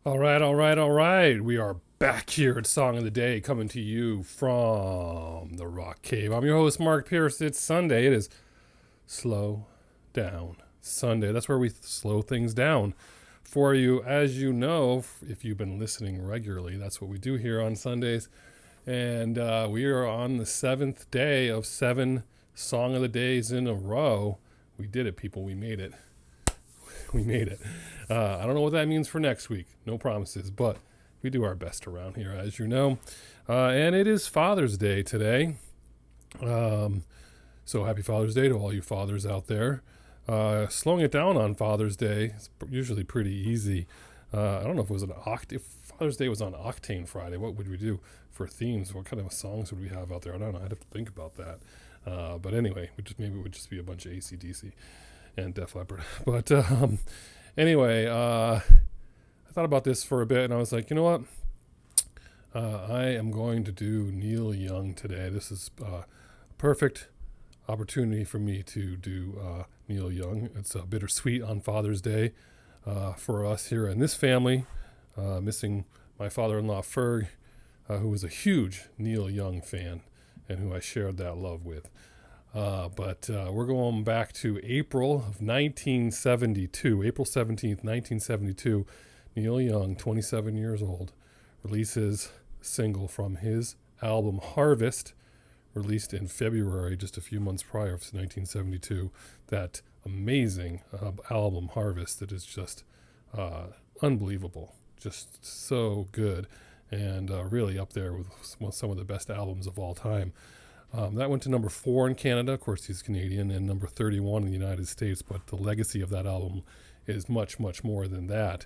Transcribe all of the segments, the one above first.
All right. We are back here at Song of the Day, coming to you from the Rock Cave. I'm your host, Mark Pierce. It's Sunday. It is Slow Down Sunday. That's where we slow things down for you. As you know, if you've been listening regularly, that's what we do here on Sundays. And we are on the seventh day of 7 Song of the Days in a row. We did it, people. We made it. We made it. I don't know what that means for next week. No promises, but we do our best around here, as you know. And it is Father's Day today. So happy Father's Day to all you fathers out there. Slowing it down on Father's Day is usually pretty easy. I don't know if it was if Father's Day was on Octane Friday, what would we do for themes? What kind of songs would we have out there? I don't know. I'd have to think about that. But anyway, maybe it would just be a bunch of AC/DC and Def Leppard. But anyway, I thought about this for a bit, and I was like, you know what? I am going to do Neil Young today. This is a perfect opportunity for me to do Neil Young. It's bittersweet on Father's Day for us here in this family, missing my father-in-law, Ferg, who was a huge Neil Young fan and who I shared that love with. But we're going back to April of 1972, April 17th, 1972. Neil Young, 27 years old, releases a single from his album Harvest, released in February, just a few months prior to 1972. That amazing album Harvest that is just unbelievable, just so good, and really up there with some of the best albums of all time. That went to number 4 in Canada. Of course, he's Canadian, and number 31 in the United States. But the legacy of that album is much, much more than that.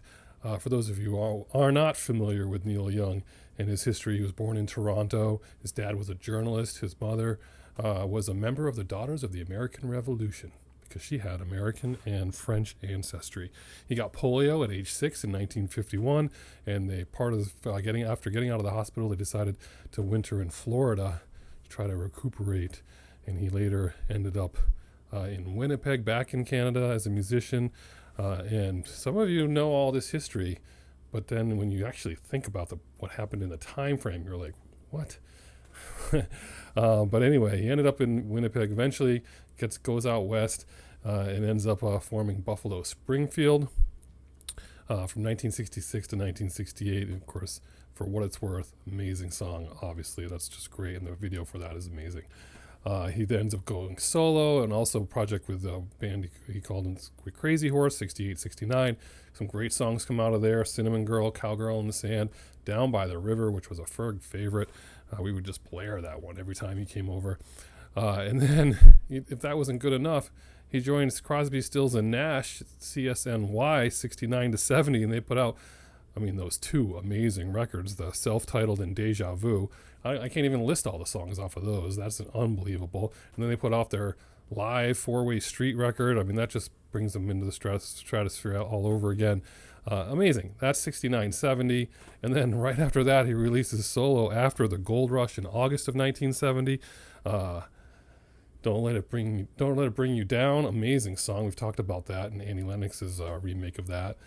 For those of you who are not familiar with Neil Young and his history, he was born in Toronto. His dad was a journalist. His mother was a member of the Daughters of the American Revolution because she had American and French ancestry. He got polio at age 6 in 1951, and after getting out of the hospital, they decided to winter in Florida, try to recuperate, and he later ended up in Winnipeg, back in Canada, as a musician. And some of you know all this history, but then when you actually think about what happened in the time frame, you're like, what? But anyway, he ended up in Winnipeg. Eventually, goes out west and ends up forming Buffalo Springfield from 1966 to 1968. And of course, for what it's worth, amazing song, obviously. That's just great, and the video for that is amazing. He then ends up going solo, and also a project with a band he called him Crazy Horse, 68, 69. Some great songs come out of there. Cinnamon Girl, Cowgirl in the Sand, Down by the River, which was a Ferg favorite. We would just blare that one every time he came over. And then, if that wasn't good enough, he joins Crosby, Stills, and Nash, CSNY, 69 to 70, and they put out, those two amazing records, the self-titled and Deja Vu. I can't even list all the songs off of those. That's unbelievable. And then they put off their live 4-Way Street record. That just brings them into the stratosphere all over again. Amazing. That's 69, 70. And then right after that, he releases solo After the Gold Rush in August of 1970. Don't Let It Bring You Down. Amazing song. We've talked about that, and Annie Lennox's remake of that.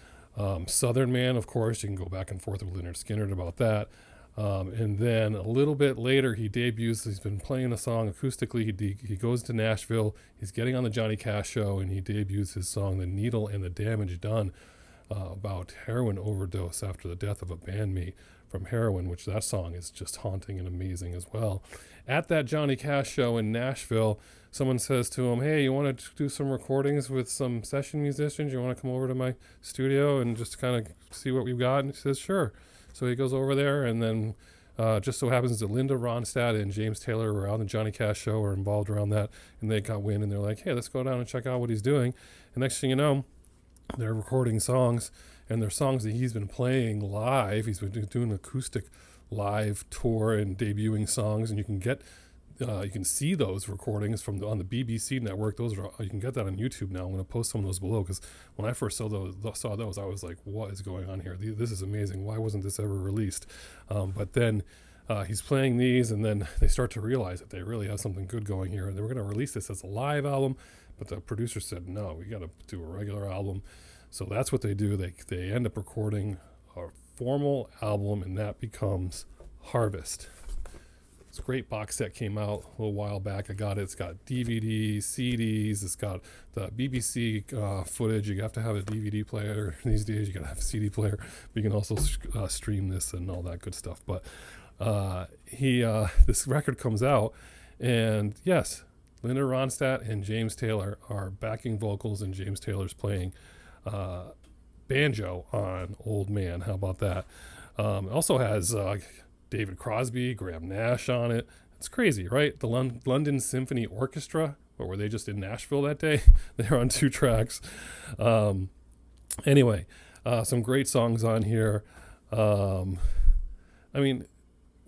Southern Man, of course, you can go back and forth with Lynyrd Skynyrd about that. And then a little bit later, he's been playing a song acoustically. He goes to Nashville. He's getting on the Johnny Cash show, and he debuts his song, The Needle and the Damage Done, about heroin overdose after the death of a bandmate from heroin, which that song is just haunting and amazing as well. At that Johnny Cash show in Nashville, someone says to him, hey, you want to do some recordings with some session musicians? You want to come over to my studio and just kind of see what we've got? And he says, sure. So he goes over there, and then just so happens that Linda Ronstadt and James Taylor were on the Johnny Cash show, or involved around that, and they got wind, and they're like, hey, let's go down and check out what he's doing. And next thing you know, they're recording songs, and they're songs that he's been playing live. He's been doing an acoustic live tour and debuting songs, and you can see those recordings on the BBC network. You can get that on YouTube now. I'm going to post some of those below, because when I first saw those, I was like, what is going on here? This is amazing. Why wasn't this ever released? But then he's playing these, and then they start to realize that they really have something good going here, and they were going to release this as a live album, but the producer said, no, we got to do a regular album. So that's what they do. They end up recording a formal album, and that becomes Harvest. This great box set came out a little while back. I got it. It's got DVDs, CDs. It's got the BBC footage. You have to have a DVD player these days. You got to have a CD player. But you can also stream this and all that good stuff. But this record comes out, and yes, Linda Ronstadt and James Taylor are backing vocals, and James Taylor's playing banjo on Old Man. How about that? It also has David Crosby, Graham Nash on it. It's crazy, right? The London Symphony Orchestra, or were they just in Nashville that day? They're on 2 tracks. Anyway, some great songs on here. I mean,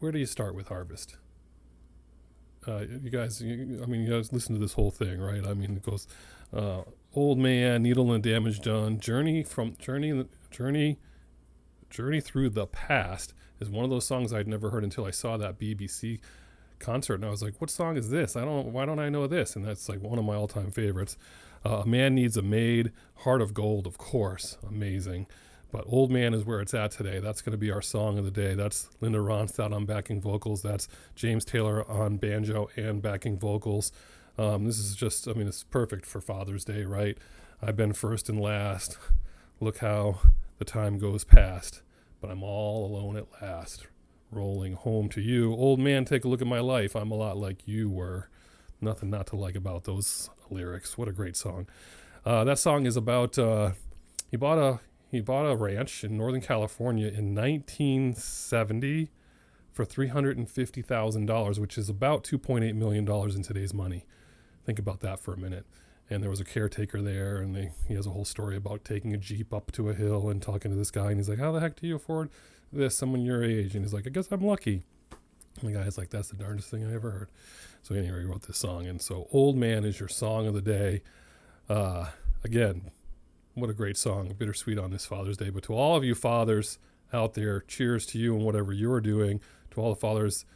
where do you start with Harvest? You guys listen to this whole thing, right? I mean, it goes Old Man, Needle and Damage Done, Journey Through the Past is one of those songs I'd never heard until I saw that BBC concert, and I was like, what song is this? Why don't I know this? And that's like one of my all-time favorites. A Man Needs a Maid, Heart of Gold, of course, amazing. But Old Man is where it's at today. That's going to be our song of the day. That's Linda Ronstadt on backing vocals. That's James Taylor on banjo and backing vocals. This is just, it's perfect for Father's Day, right? I've been first and last. Look how the time goes past. But I'm all alone at last, rolling home to you. Old man, take a look at my life. I'm a lot like you were. Nothing not to like about those lyrics. What a great song. That song is about, he bought a ranch in Northern California in 1970 for $350,000, which is about $2.8 million in today's money. Think about that for a minute. And there was a caretaker there, and he has a whole story about taking a Jeep up to a hill and talking to this guy. And he's like, how the heck do you afford this, someone your age? And he's like, I guess I'm lucky. And the guy's like, that's the darndest thing I ever heard. So anyway, he wrote this song. And so Old Man is your song of the day. Again, what a great song. Bittersweet on this Father's Day. But to all of you fathers out there, cheers to you and whatever you're doing. To all the fathers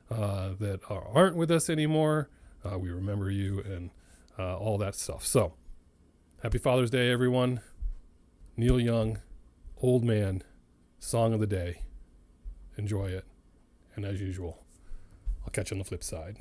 that aren't with us anymore, we remember you and all that stuff. So, happy Father's Day, everyone. Neil Young, Old Man, song of the day. Enjoy it. And as usual, I'll catch you on the flip side.